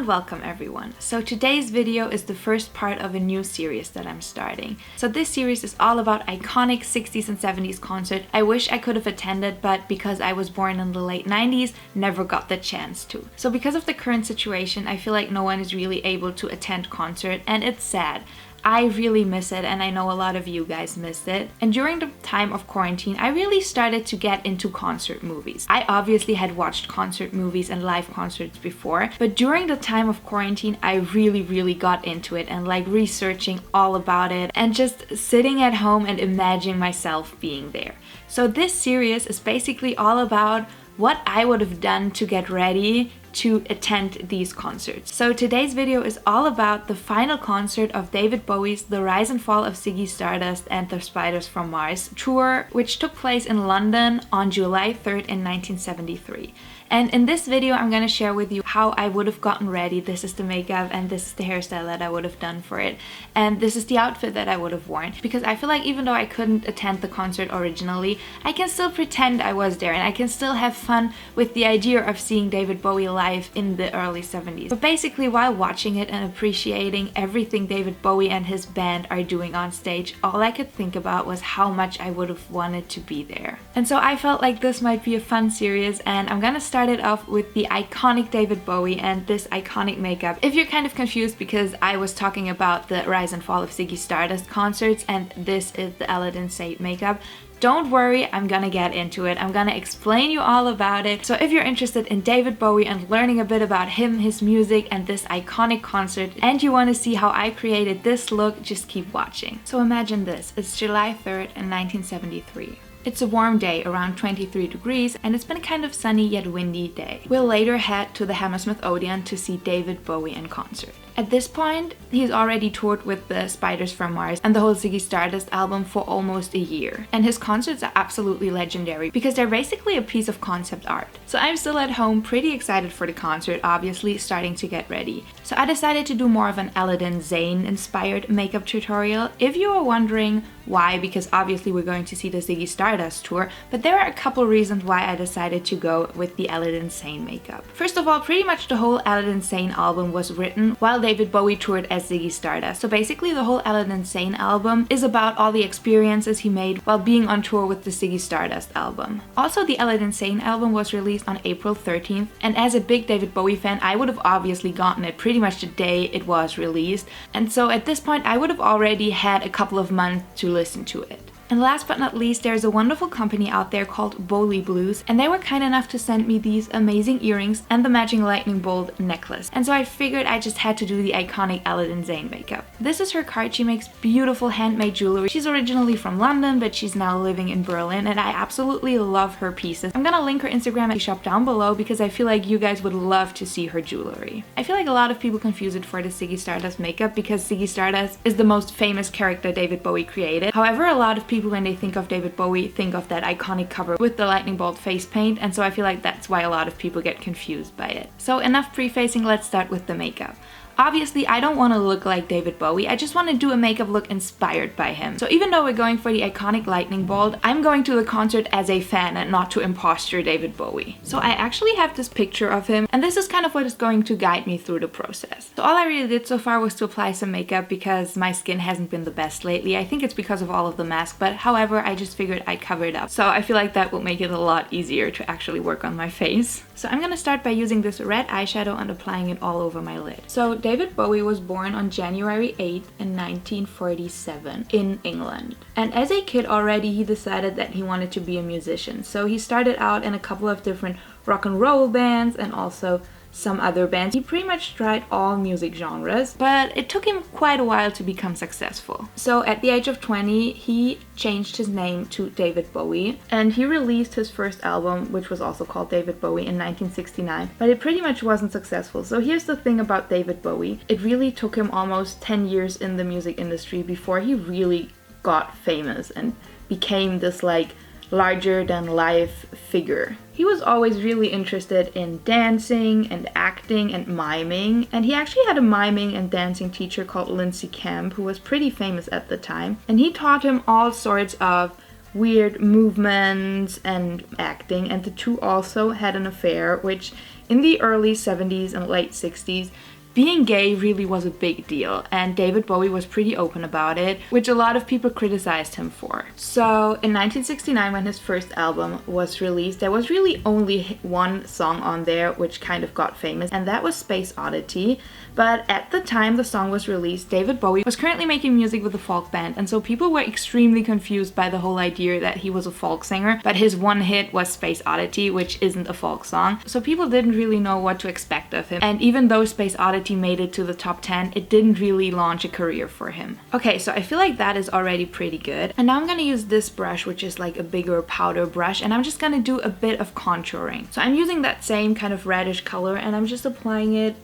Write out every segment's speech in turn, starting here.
and welcome everyone. So today's video is the first part of a new series that I'm starting. So this series is all about iconic 60s and 70s concerts I wish I could have attended, but because I was born in the late 90s, never got the chance to. So because of the current situation, I feel like no one is really able to attend concert, and it's sad. I really miss it, and I know a lot of you guys missed it. And during the time of quarantine, I really started to get into concert movies. I obviously had watched concert movies and live concerts before, but during the time of quarantine, I really got into it and like researching all about it and just sitting at home and imagining myself being there. So this series is basically all about what I would have done to get ready to attend these concerts. So today's video is all about the final concert of David Bowie's The Rise and Fall of Ziggy Stardust and the Spiders from Mars tour, which took place in London on July 3rd in 1973. And in this video, I'm gonna share with you how I would have gotten ready. This is the makeup and this is the hairstyle that I would have done for it. And this is the outfit that I would have worn. Because I feel like even though I couldn't attend the concert originally, I can still pretend I was there and I can still have fun with the idea of seeing David Bowie live in the early 70s. But basically, while watching it and appreciating everything David Bowie and his band are doing on stage, all I could think about was how much I would have wanted to be there. And so I felt like this might be a fun series, and I'm gonna start it off with the iconic David Bowie and this iconic makeup. If you're kind of confused because I was talking about the Rise and Fall of Ziggy Stardust concerts and this is the Aladdin Sane makeup, don't worry, I'm gonna get into it. I'm gonna explain you all about it. So if you're interested in David Bowie and learning a bit about him, his music, and this iconic concert, and you wanna see how I created this look, just keep watching. So imagine this, it's July 3rd in 1973. It's a warm day, around 23 degrees, and it's been a kind of sunny yet windy day. We'll later head to the Hammersmith Odeon to see David Bowie in concert. At this point, he's already toured with the Spiders from Mars and the whole Ziggy Stardust album for almost a year. And his concerts are absolutely legendary because they're basically a piece of concept art. So I'm still at home, pretty excited for the concert, obviously starting to get ready. So I decided to do more of an Aladdin Sane inspired makeup tutorial. If you are wondering why, because obviously we're going to see the Ziggy Stardust tour, but there are a couple reasons why I decided to go with the Aladdin Sane makeup. First of all, pretty much the whole Aladdin Sane album was written while David Bowie toured as Ziggy Stardust. So basically the whole Aladdin Sane album is about all the experiences he made while being on tour with the Ziggy Stardust album. Also, the Aladdin Sane album was released on April 13th, and as a big David Bowie fan, I would have obviously gotten it pretty much the day it was released. And so at this point, I would have already had a couple of months to listen to it. And last but not least, there's a wonderful company out there called Bowie Blues, and they were kind enough to send me these amazing earrings and the matching lightning bolt necklace. And so I figured I just had to do the iconic Aladdin Sane makeup. This is her card. She makes beautiful handmade jewelry. She's originally from London, but she's now living in Berlin, and I absolutely love her pieces. I'm gonna link her Instagram shop down below because I feel like you guys would love to see her jewelry. I feel like a lot of people confuse it for the Ziggy Stardust makeup because Ziggy Stardust is the most famous character David Bowie created. However, a lot of people when they think of David Bowie think of that iconic cover with the lightning bolt face paint, and so I feel like that's why a lot of people get confused by it. So enough prefacing, let's start with the makeup. Obviously, I don't want to look like David Bowie, I just want to do a makeup look inspired by him. So even though we're going for the iconic lightning bolt, I'm going to the concert as a fan and not to imposture David Bowie. So I actually have this picture of him, and this is kind of what is going to guide me through the process. So all I really did so far was to apply some makeup because my skin hasn't been the best lately. I think it's because of all of the mask, but however, I just figured I'd cover it up. So I feel like that will make it a lot easier to actually work on my face. So I'm gonna start by using this red eyeshadow and applying it all over my lid. So David Bowie was born on January 8th in 1947 in England. And as a kid already, he decided that he wanted to be a musician. So he started out in a couple of different rock and roll bands and also some other bands. He pretty much tried all music genres, but it took him quite a while to become successful. So at the age of 20, he changed his name to David Bowie, and he released his first album, which was also called David Bowie, in 1969, but it pretty much wasn't successful. So here's the thing about David Bowie. It really took him almost 10 years in the music industry before he really got famous and became this like larger than life figure. He was always really interested in dancing and acting and miming, and he actually had a miming and dancing teacher called Lindsay Camp who was pretty famous at the time, and he taught him all sorts of weird movements and acting, and the two also had an affair, which in the early 70s and late 60s being gay really was a big deal, and David Bowie was pretty open about it, which a lot of people criticized him for. So in 1969, when his first album was released, there was really only one song on there which kind of got famous, and that was Space Oddity. But at the time the song was released, David Bowie was currently making music with a folk band, and so people were extremely confused by the whole idea that he was a folk singer, but his one hit was Space Oddity, which isn't a folk song. So people didn't really know what to expect of him, and even though Space Oddity made it to the top 10, it didn't really launch a career for him. Okay, so I feel like that is already pretty good. And now I'm gonna use this brush, which is like a bigger powder brush, and I'm just gonna do a bit of contouring. So I'm using that same kind of reddish color, and I'm just applying it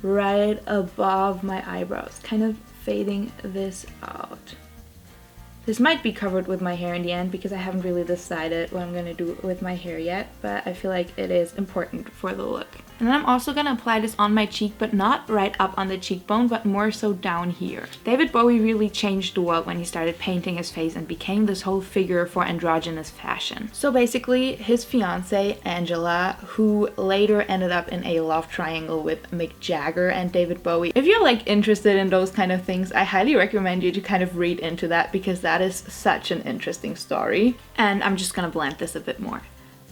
right above my eyebrows, kind of fading this out. This might be covered with my hair in the end because I haven't really decided what I'm gonna do with my hair yet, but I feel like it is important for the look. And then I'm also gonna apply this on my cheek, but not right up on the cheekbone, but more so down here. David Bowie really changed the world when he started painting his face and became this whole figure for androgynous fashion. So basically, his fiancée, Angela, who later ended up in a love triangle with Mick Jagger and David Bowie. If you're like interested in those kind of things, I highly recommend you to kind of read into that because that is such an interesting story. And I'm just gonna blend this a bit more.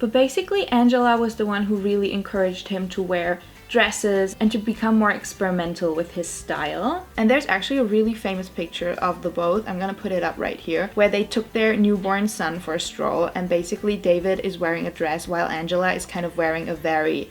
But basically, Angela was the one who really encouraged him to wear dresses and to become more experimental with his style. And there's actually a really famous picture of the both, I'm gonna put it up right here, where they took their newborn son for a stroll, and basically David is wearing a dress while Angela is kind of wearing a very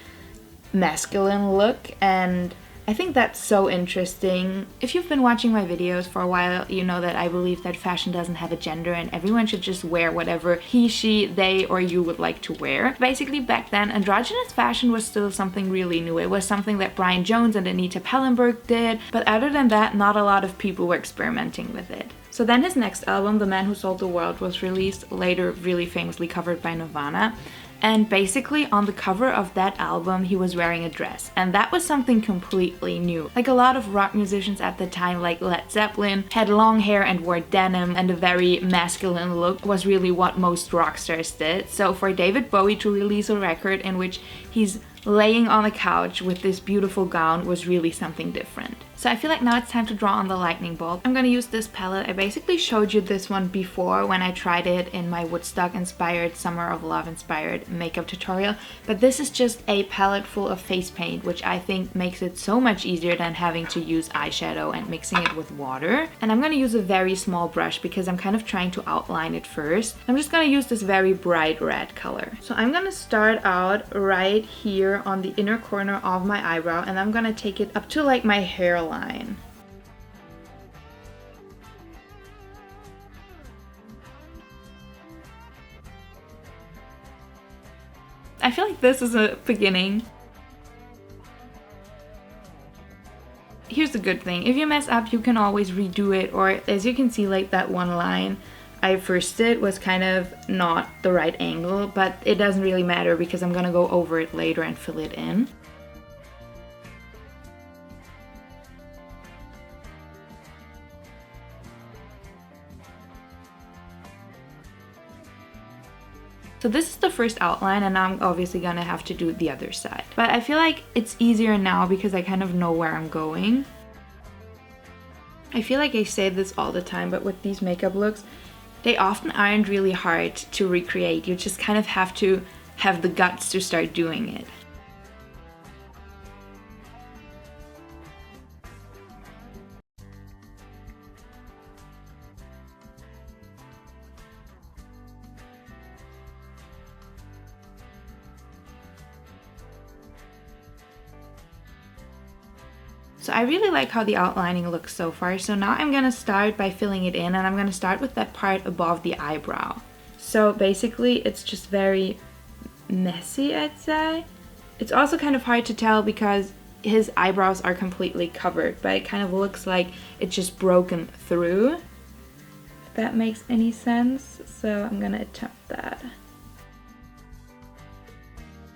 masculine look, and I think that's so interesting. If you've been watching my videos for a while, you know that I believe that fashion doesn't have a gender and everyone should just wear whatever he, she, they, or you would like to wear. Basically, back then, androgynous fashion was still something really new. It was something that Brian Jones and Anita Pallenberg did, but other than that, not a lot of people were experimenting with it. So then his next album, The Man Who Sold the World, was released, later really famously covered by Nirvana. And basically on the cover of that album he was wearing a dress, and that was something completely new. Like a lot of rock musicians at the time, like Led Zeppelin, had long hair and wore denim, and a very masculine look was really what most rock stars did. So for David Bowie to release a record in which he's laying on a couch with this beautiful gown was really something different. So I feel like now it's time to draw on the lightning bolt. I'm gonna use this palette. I basically showed you this one before when I tried it in my Woodstock inspired, Summer of Love inspired makeup tutorial, but this is just a palette full of face paint, which I think makes it so much easier than having to use eyeshadow and mixing it with water. And I'm gonna use a very small brush because I'm kind of trying to outline it first. I'm just gonna use this very bright red color. So I'm gonna start out right here on the inner corner of my eyebrow, and I'm gonna take it up to like my hairline. I feel like this is a beginning. Here's the good thing, if you mess up you can always redo it, or as you can see, like that one line I first did was kind of not the right angle, but it doesn't really matter because I'm gonna go over it later and fill it in. So this is the first outline, and now I'm obviously gonna have to do the other side. But I feel like it's easier now because I kind of know where I'm going. I feel like I say this all the time, but with these makeup looks, they often aren't really hard to recreate. You just kind of have to have the guts to start doing it. So I really like how the outlining looks so far. So now I'm gonna start by filling it in, and I'm gonna start with that part above the eyebrow. So basically it's just very messy, I'd say. It's also kind of hard to tell because his eyebrows are completely covered, but it kind of looks like it's just broken through, if that makes any sense. So I'm gonna attempt that.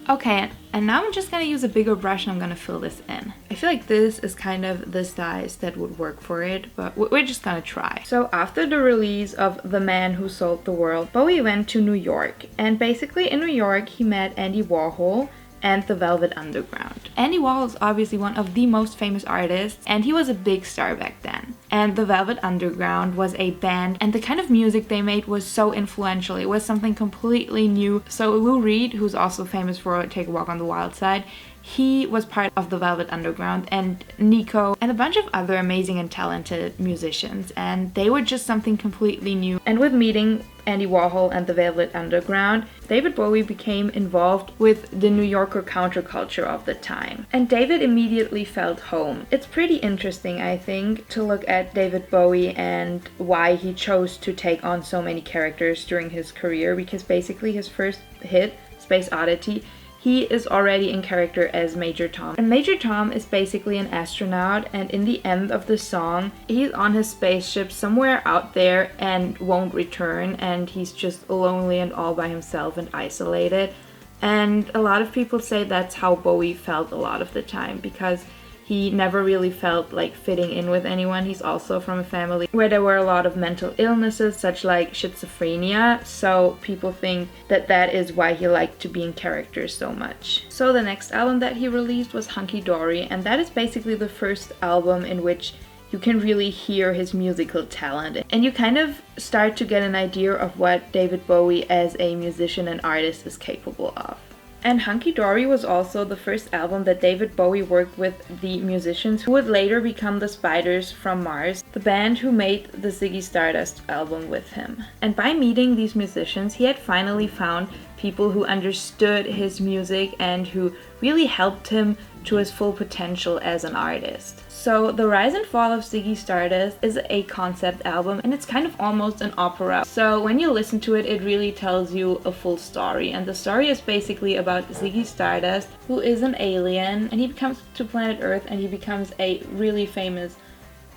Okay, and now I'm just gonna use a bigger brush and I'm gonna fill this in. I feel like this is kind of the size that would work for it, but we're just gonna try. So after the release of The Man Who Sold the World, Bowie went to New York, and basically in New York he met Andy Warhol, and the Velvet Underground. Andy Warhol is obviously one of the most famous artists, and he was a big star back then. And the Velvet Underground was a band, and the kind of music they made was so influential. It was something completely new. So Lou Reed, who's also famous for Take a Walk on the Wild Side, he was part of the Velvet Underground, and Nico and a bunch of other amazing and talented musicians, and they were just something completely new. And with meeting Andy Warhol and the Velvet Underground, David Bowie became involved with the New Yorker counterculture of the time. And David immediately felt home. It's pretty interesting, I think, to look at David Bowie and why he chose to take on so many characters during his career, because basically his first hit, Space Oddity, he is already in character as Major Tom. And Major Tom is basically an astronaut, and in the end of the song, he's on his spaceship somewhere out there and won't return, and he's just lonely and all by himself and isolated. And a lot of people say that's how Bowie felt a lot of the time, because he never really felt like fitting in with anyone. He's also from a family where there were a lot of mental illnesses, such like schizophrenia, so people think that that is why he liked to be in character so much. So the next album that he released was Hunky Dory, and that is basically the first album in which you can really hear his musical talent, and you kind of start to get an idea of what David Bowie as a musician and artist is capable of. And Hunky Dory was also the first album that David Bowie worked with the musicians who would later become the Spiders from Mars, the band who made the Ziggy Stardust album with him. And by meeting these musicians, he had finally found people who understood his music and who really helped him to his full potential as an artist. So The Rise and Fall of Ziggy Stardust is a concept album, and it's kind of almost an opera. So when you listen to it, it really tells you a full story. And the story is basically about Ziggy Stardust, who is an alien, and he comes to planet Earth and he becomes a really famous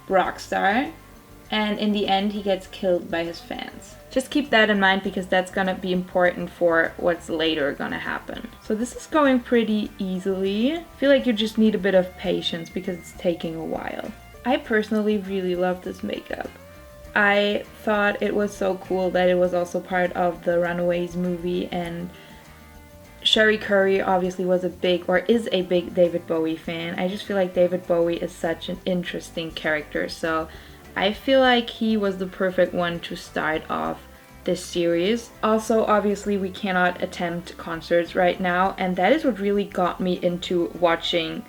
rock star. And in the end, he gets killed by his fans. Just keep that in mind, because that's gonna be important for what's later gonna happen. So this is going pretty easily. I feel like you just need a bit of patience because it's taking a while. I personally really love this makeup. I thought it was so cool that it was also part of the Runaways movie, and Sherry Curry obviously was a big, or is a big, David Bowie fan. I just feel like David Bowie is such an interesting character, so I feel like he was the perfect one to start off this series. Also, obviously, we cannot attempt concerts right now, and that is what really got me into watching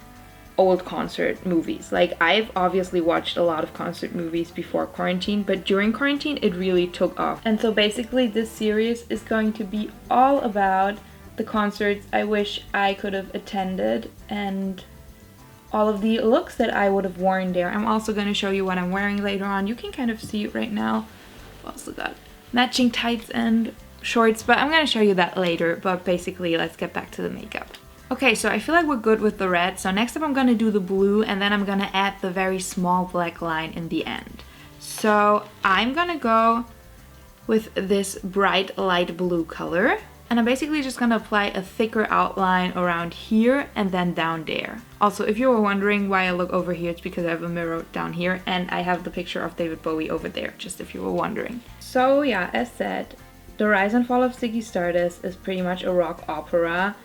old concert movies. Like, I've obviously watched a lot of concert movies before quarantine, but during quarantine, it really took off. And so basically, this series is going to be all about the concerts I wish I could have attended, and all of the looks that I would have worn there. I'm also going to show you what I'm wearing later on. You can kind of see it right now. I've also got matching tights and shorts, but I'm going to show you that later. But basically, let's get back to the makeup. Okay, so I feel like we're good with the red. So next up, I'm going to do the blue, and then I'm going to add the very small black line in the end. So I'm going to go with this bright light blue color. And I'm basically just gonna apply a thicker outline around here and then down there. Also, if you were wondering why I look over here, it's because I have a mirror down here and I have the picture of David Bowie over there, just if you were wondering. So yeah, as said, The Rise and Fall of Ziggy Stardust is pretty much a rock opera,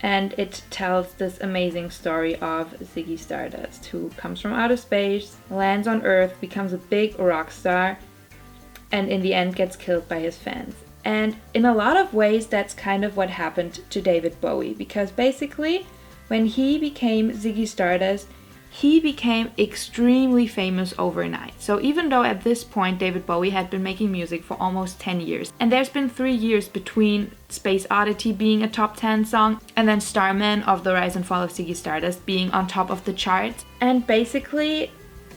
and it tells this amazing story of Ziggy Stardust, who comes from outer space, lands on Earth, becomes a big rock star, and in the end gets killed by his fans. And in a lot of ways, that's kind of what happened to David Bowie, because basically, when he became Ziggy Stardust, he became extremely famous overnight. So even though at this point David Bowie had been making music for almost 10 years, and there's been 3 years between Space Oddity being a top 10 song and then Starman of The Rise and Fall of Ziggy Stardust being on top of the charts, and basically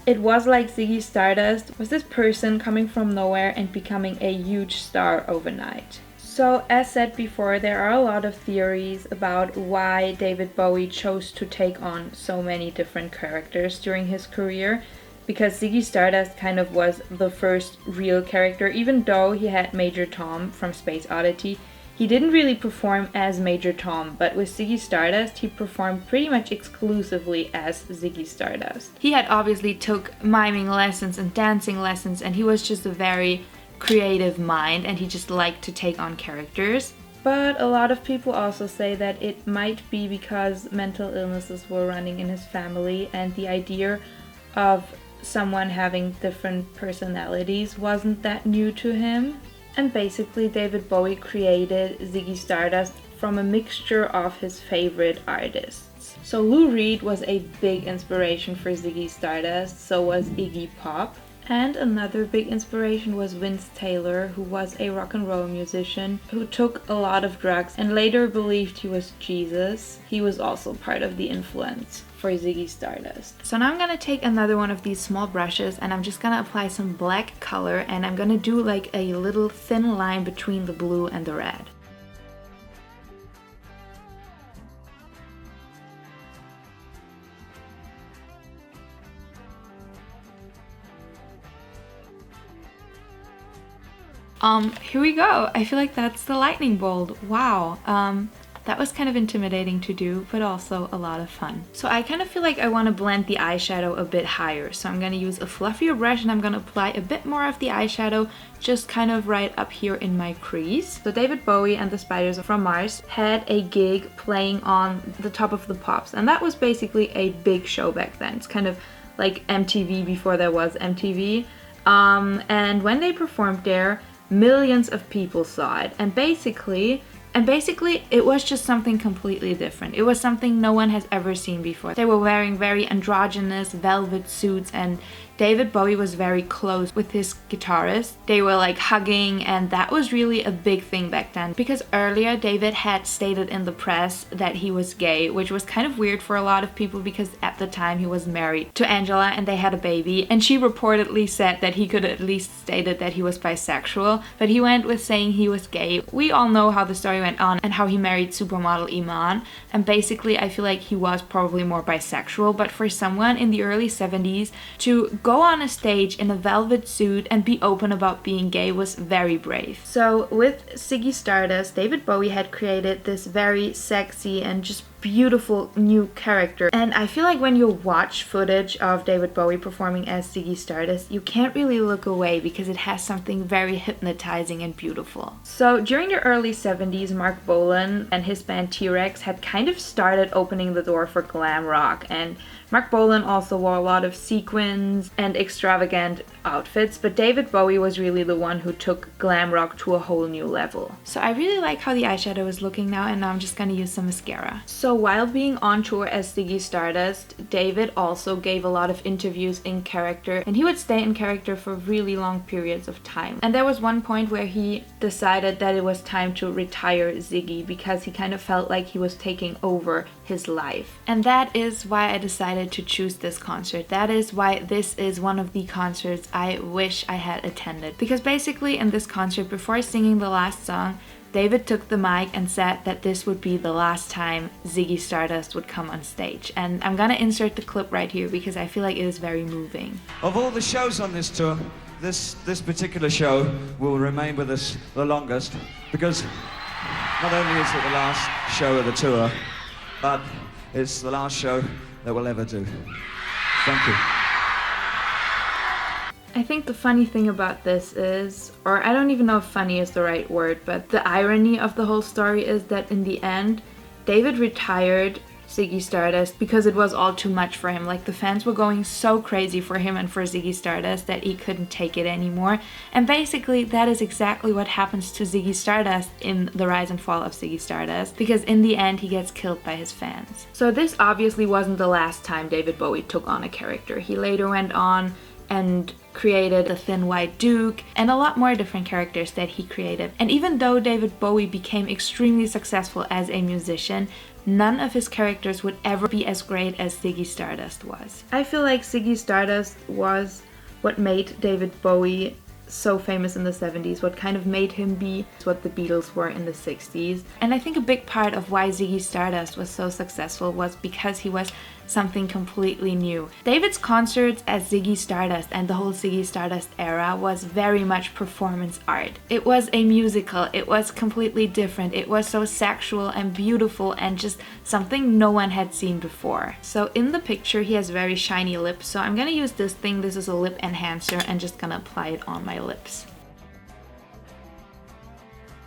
it was like Ziggy Stardust was this person coming from nowhere and becoming a huge star overnight. So as said before, there are a lot of theories about why David Bowie chose to take on so many different characters during his career, because Ziggy Stardust kind of was the first real character. Even though he had Major Tom from Space Oddity, he didn't really perform as Major Tom, but with Ziggy Stardust, he performed pretty much exclusively as Ziggy Stardust. He had obviously took miming lessons and dancing lessons, and he was just a very creative mind, and he just liked to take on characters. But a lot of people also say that it might be because mental illnesses were running in his family and the idea of someone having different personalities wasn't that new to him. And basically David Bowie created Ziggy Stardust from a mixture of his favorite artists. So Lou Reed was a big inspiration for Ziggy Stardust, so was Iggy Pop. And another big inspiration was Vince Taylor, who was a rock and roll musician who took a lot of drugs and later believed he was Jesus. He was also part of the influence for Ziggy Stardust. So now I'm gonna take another one of these small brushes and I'm just gonna apply some black color, and I'm gonna do like a little thin line between the blue and the red. Here we go. I feel like that's the lightning bolt. Wow. That was kind of intimidating to do, but also a lot of fun. So I kind of feel like I want to blend the eyeshadow a bit higher. So I'm going to use a fluffier brush and I'm going to apply a bit more of the eyeshadow just kind of right up here in my crease. So David Bowie and the Spiders from Mars had a gig playing on the Top of the Pops, and that was basically a big show back then. It's kind of like MTV before there was MTV. And when they performed there, millions of people saw it, and basically it was just something completely different. It was something no one has ever seen before. They were wearing very androgynous velvet suits, and David Bowie was very close with his guitarist. They were like hugging, and that was really a big thing back then, because earlier David had stated in the press that he was gay, which was kind of weird for a lot of people because at the time he was married to Angela and they had a baby, and she reportedly said that he could at least stated that he was bisexual, but he went with saying he was gay. We all know how the story went on and how he married supermodel Iman, and basically I feel like he was probably more bisexual, but for someone in the early 70s to go on a stage in a velvet suit and be open about being gay was very brave. So with Ziggy Stardust, David Bowie had created this very sexy and just beautiful new character, and I feel like when you watch footage of David Bowie performing as Ziggy Stardust, you can't really look away because it has something very hypnotizing and beautiful. So during the early 70s, Mark Bolan and his band T-Rex had kind of started opening the door for glam rock, and Mark Bolan also wore a lot of sequins and extravagant outfits, but David Bowie was really the one who took glam rock to a whole new level. So I really like how the eyeshadow is looking now, and now I'm just gonna use some mascara. So while being on tour as Ziggy Stardust, David also gave a lot of interviews in character, and he would stay in character for really long periods of time. And there was one point where he decided that it was time to retire Ziggy because he kind of felt like he was taking over his life. And that is why I decided to choose this concert. That is why this is one of the concerts I wish I had attended. Because basically in this concert, before singing the last song, David took the mic and said that this would be the last time Ziggy Stardust would come on stage. And I'm gonna insert the clip right here because I feel like it is very moving. Of all the shows on this tour, this particular show will remain with us the longest, because not only is it the last show of the tour, but it's the last show that we'll ever do. Thank you. I think the funny thing about this is, or I don't even know if funny is the right word, but the irony of the whole story is that in the end, David retired Ziggy Stardust because it was all too much for him. Like, the fans were going so crazy for him and for Ziggy Stardust that he couldn't take it anymore. And basically that is exactly what happens to Ziggy Stardust in The Rise and Fall of Ziggy Stardust, because in the end he gets killed by his fans. So this obviously wasn't the last time David Bowie took on a character. He later went on and created the Thin White Duke and a lot more different characters that he created. And even though David Bowie became extremely successful as a musician, none of his characters would ever be as great as Ziggy Stardust was. I feel like Ziggy Stardust was what made David Bowie so famous in the 70s, what kind of made him be what the Beatles were in the 60s. And I think a big part of why Ziggy Stardust was so successful was because he was something completely new. David's concerts as Ziggy Stardust and the whole Ziggy Stardust era was very much performance art. It was a musical, it was completely different, it was so sexual and beautiful and just something no one had seen before. So in the picture he has very shiny lips, so I'm gonna use this thing, this is a lip enhancer, and just gonna apply it on my lips.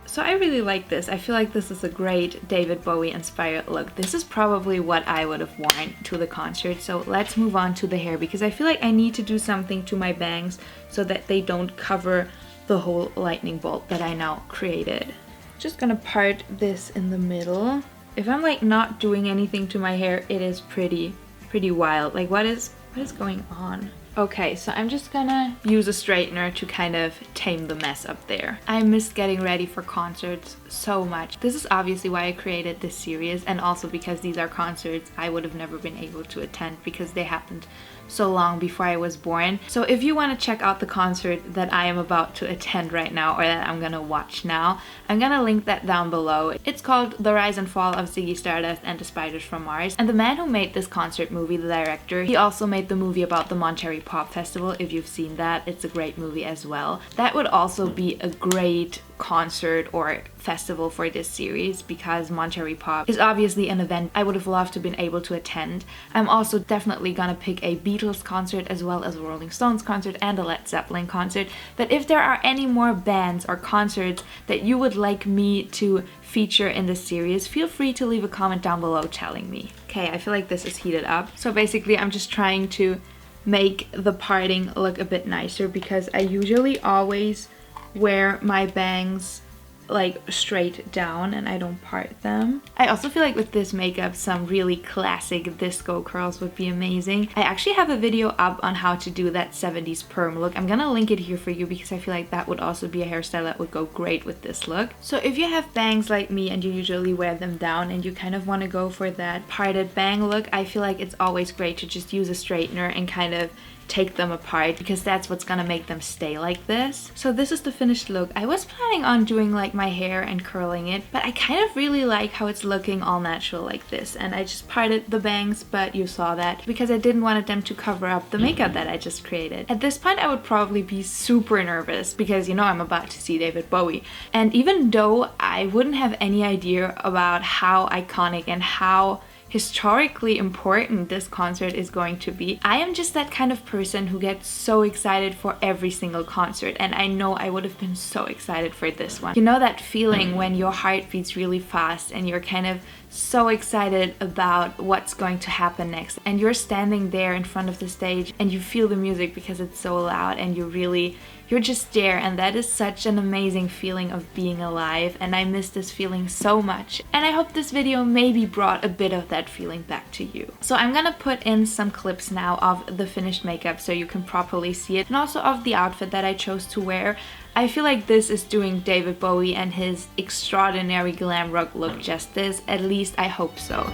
So So I really like this. I feel like this is a great David Bowie inspired look. This is probably what I would have worn to the concert. So let's move on to the hair, because I feel like I need to do something to my bangs so that they don't cover the whole lightning bolt that I now created. Just gonna part this in the middle. If I'm like not doing anything to my hair, it is pretty wild. Like what is going on? Okay, so I'm just gonna use a straightener to kind of tame the mess up there. I missed getting ready for concerts so much. This is obviously why I created this series, and also because these are concerts I would have never been able to attend because they happened so long before I was born. So if you want to check out the concert that I am about to attend right now, or that I'm gonna watch now, I'm gonna link that down below. It's called The Rise and Fall of Ziggy Stardust and the Spiders from Mars. And the man who made this concert movie, the director, he also made the movie about the Monterey Pop Festival. If you've seen that, it's a great movie as well. That would also be a great concert or festival for this series, because Monterey Pop is obviously an event I would have loved to been able to attend. I'm also definitely gonna pick a Beatles concert as well as a Rolling Stones concert and a Led Zeppelin concert. But if there are any more bands or concerts that you would like me to feature in this series, feel free to leave a comment down below telling me. Okay, I feel like this is heated up. So basically I'm just trying to make the parting look a bit nicer, because I usually always wear my bangs like straight down and I don't part them. I also feel like with this makeup some really classic disco curls would be amazing. I actually have a video up on how to do that 70s perm look. I'm gonna link it here for you because I feel like that would also be a hairstyle that would go great with this look. So if you have bangs like me and you usually wear them down and you kind of want to go for that parted bang look, I feel like it's always great to just use a straightener and kind of take them apart, because that's what's gonna make them stay like this. So this is the finished look. I was planning on doing like my hair and curling it, but I kind of really like how it's looking all natural like this, and I just parted the bangs, but you saw that because I didn't want them to cover up the makeup that I just created. At this point I would probably be super nervous because, you know, I'm about to see David Bowie, and even though I wouldn't have any idea about how iconic and how historically important this concert is going to be, I am just that kind of person who gets so excited for every single concert, and I know I would have been so excited for this one. You know that feeling when your heart beats really fast and you're kind of so excited about what's going to happen next, and you're standing there in front of the stage and you feel the music because it's so loud and you're just there, and that is such an amazing feeling of being alive, and I miss this feeling so much, and I hope this video maybe brought a bit of that feeling back to you. So I'm gonna put in some clips now of the finished makeup so you can properly see it, and also of the outfit that I chose to wear. I feel like this is doing David Bowie and his extraordinary glam rock look justice, at least I hope so.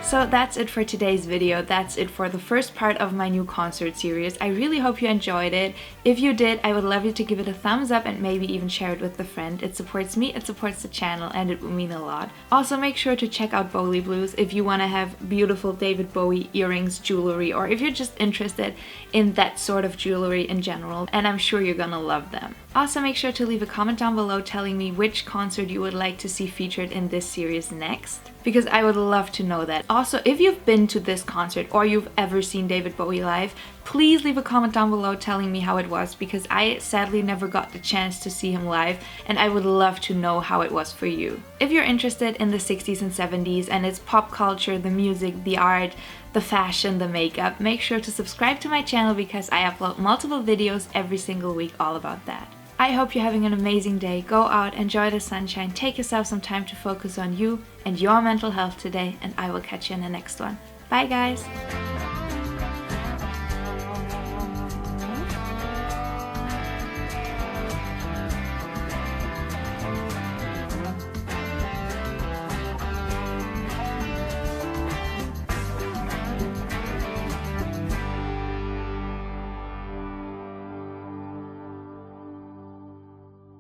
So that's it for today's video. That's it for the first part of my new concert series. I really hope you enjoyed it. If you did, I would love you to give it a thumbs up and maybe even share it with a friend. It supports me, it supports the channel, and it would mean a lot. Also, make sure to check out Bowie Blues if you want to have beautiful David Bowie earrings, jewelry, or if you're just interested in that sort of jewelry in general, and I'm sure you're gonna love them. Also, make sure to leave a comment down below telling me which concert you would like to see featured in this series next, because I would love to know that. Also, if you've been to this concert or you've ever seen David Bowie live, please leave a comment down below telling me how it was, because I sadly never got the chance to see him live, and I would love to know how it was for you. If you're interested in the 60s and 70s and its pop culture, the music, the art, the fashion, the makeup, make sure to subscribe to my channel because I upload multiple videos every single week all about that. I hope you're having an amazing day. Go out, enjoy the sunshine, take yourself some time to focus on you and your mental health today, and I will catch you in the next one. Bye guys!